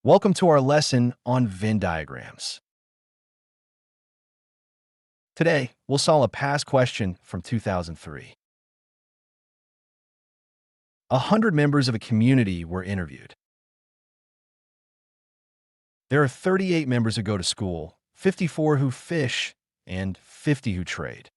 Welcome to our lesson on Venn diagrams. Today, we'll solve a past question from 2003. 100 members of a community were interviewed. There are 38 members who go to school, 54 who fish, and 50 who trade.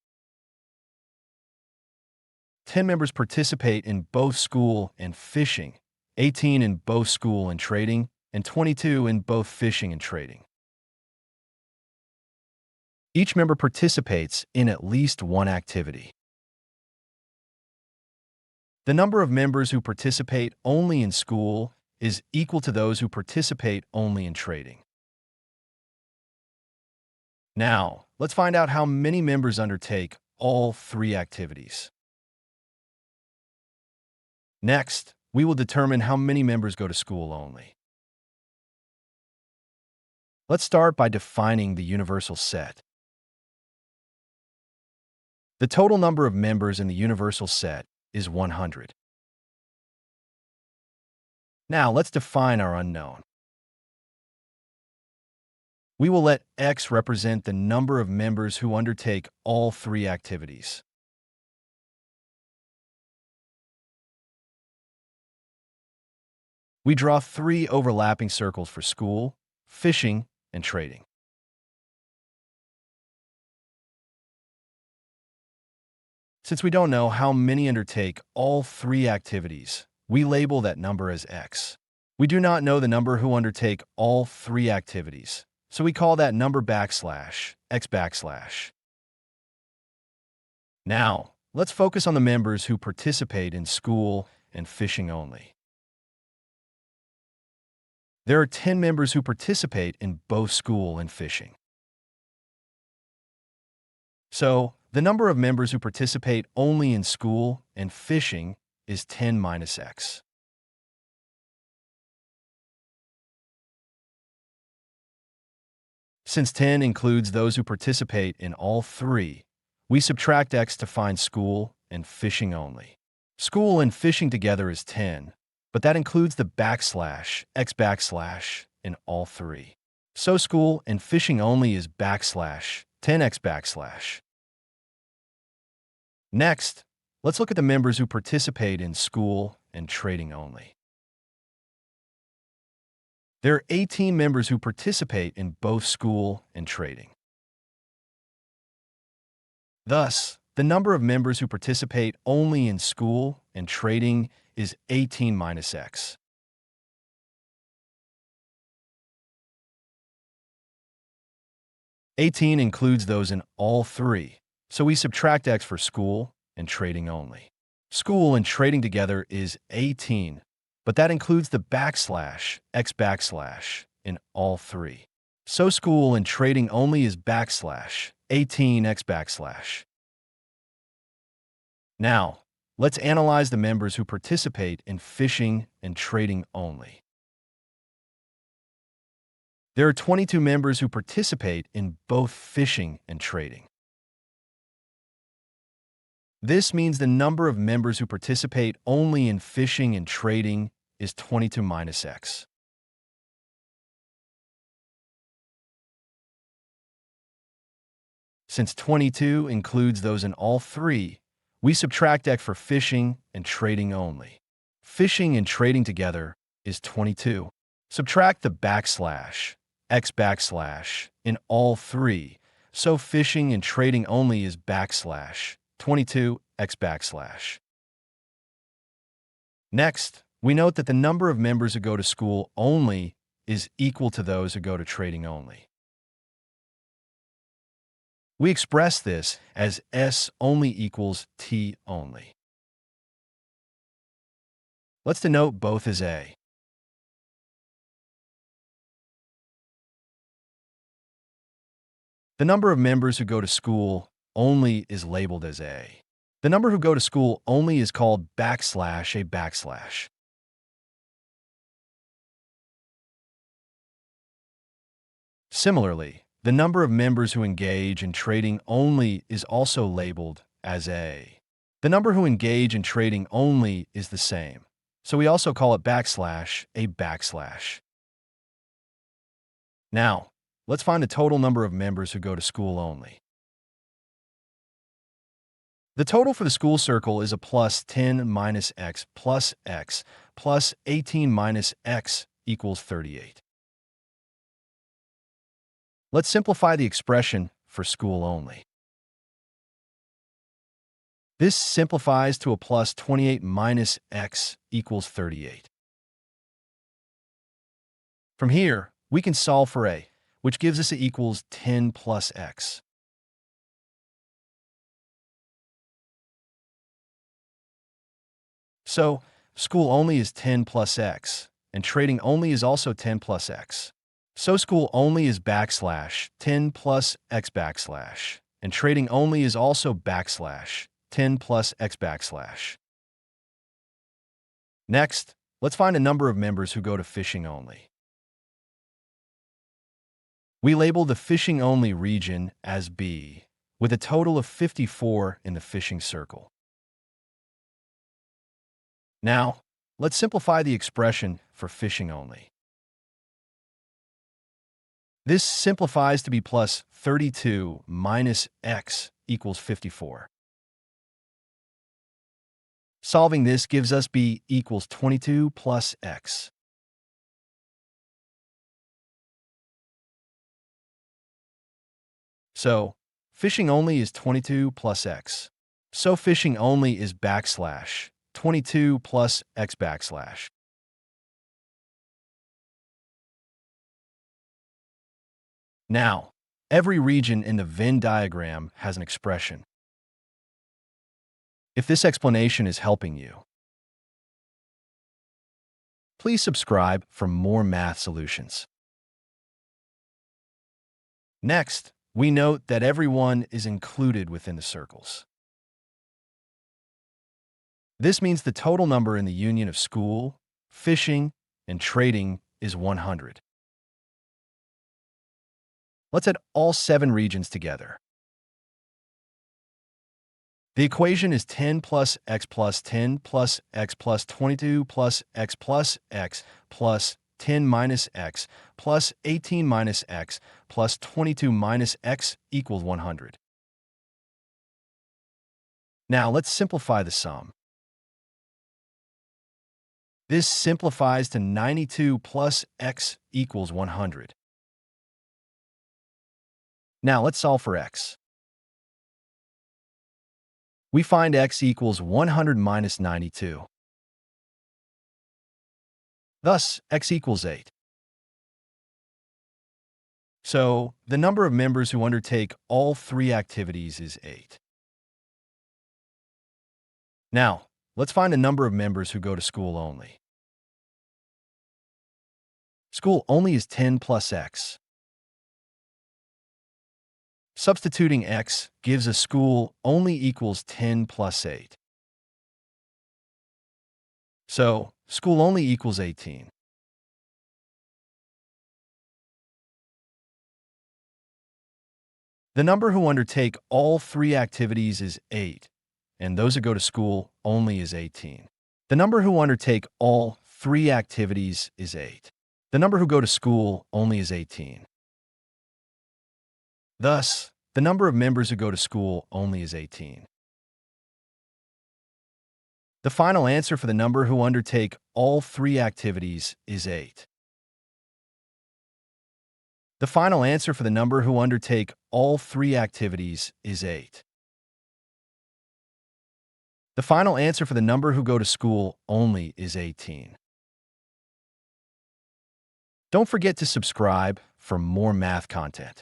10 members participate in both school and fishing, 18 in both school and trading, and 22 in both fishing and trading. Each member participates in at least one activity. The number of members who participate only in school is equal to those who participate only in trading. Now, let's find out how many members undertake all three activities. Next, we will determine how many members go to school only. Let's start by defining the universal set. The total number of members in the universal set is 100. Now, let's define our unknown. We will let X represent the number of members who undertake all three activities. We draw three overlapping circles for school, fishing, and trading. Since we don't know how many undertake all three activities, we label that number as X. We do not know the number who undertake all three activities, so we call that number X. Now, let's focus on the members who participate in school and fishing only. There are 10 members who participate in both school and fishing. So, the number of members who participate only in school and fishing is 10 minus X. Since 10 includes those who participate in all three, we subtract X to find school and fishing only. School and fishing together is 10, but that includes the X in all three. So school and fishing only is 10X. Next, let's look at the members who participate in school and trading only. There are 18 members who participate in both school and trading. Thus, the number of members who participate only in school and trading is 18 minus X. "18 includes those in all three, so we subtract X for school and trading only. School and trading together is 18, but that includes the X in all three. So school and trading only is 18X. Now, let's analyze the members who participate in fishing and trading only. There are 22 members who participate in both fishing and trading. This means the number of members who participate only in fishing and trading is 22 minus X. Since 22 includes those in all three, we subtract X for fishing and trading only. Fishing and trading together is 22. Subtract the X in all three, so fishing and trading only is 22X. Next, we note that the number of members who go to school only is equal to those who go to trading only. We express this as S only equals T only. Let's denote both as A. The number of members who go to school only is labeled as A. The number who go to school only is called A. Similarly, the number of members who engage in trading only is also labeled as A. The number who engage in trading only is the same, so we also call it A. Now, let's find the total number of members who go to school only. The total for the school circle is a plus 10 minus x plus 18 minus x equals 38. Let's simplify the expression for school only. This simplifies to a plus 28 minus x equals 38. From here, we can solve for a, which gives us a equals 10 plus x. So, school only is 10 plus x, and trading only is also 10 plus x. So school only is backslash 10 plus x backslash, and trading only is also backslash 10 plus x backslash. Next, let's find a number of members who go to fishing only. We label the fishing only region as B, with a total of 54 in the fishing circle. Now, let's simplify the expression for fishing only. This simplifies to be plus 32 minus x equals 54. Solving this gives us b equals 22 plus x. So, fishing only is 22 plus x. So fishing only is backslash 22 plus x backslash. Now, every region in the Venn diagram has an expression. If this explanation is helping you, please subscribe for more math solutions. Next, we note that everyone is included within the circles. This means the total number in the union of school, fishing, and trading is 100. Let's add all 7 regions together. The equation is 10 plus x plus 10 plus x plus 22 plus x plus 10 minus x plus 18 minus x plus 22 minus x equals 100. Now let's simplify the sum. This simplifies to 92 plus x equals 100. Now let's solve for x. We find x equals 100 minus 92. Thus, x equals 8. So, the number of members who undertake all 3 activities is 8. Now, let's find the number of members who go to school only. School only is 10 plus x. Substituting x gives us school only equals 10 plus 8. So, school only equals 18. The number who undertake all 3 activities is 8, and those who go to school only is 18. The number who undertake all 3 activities is 8. The number who go to school only is 18. Thus, the number of members who go to school only is 18. The final answer for the number who undertake all 3 activities is 8. The final answer for the number who undertake all 3 activities is 8. The final answer for the number who go to school only is 18. Don't forget to subscribe for more math content.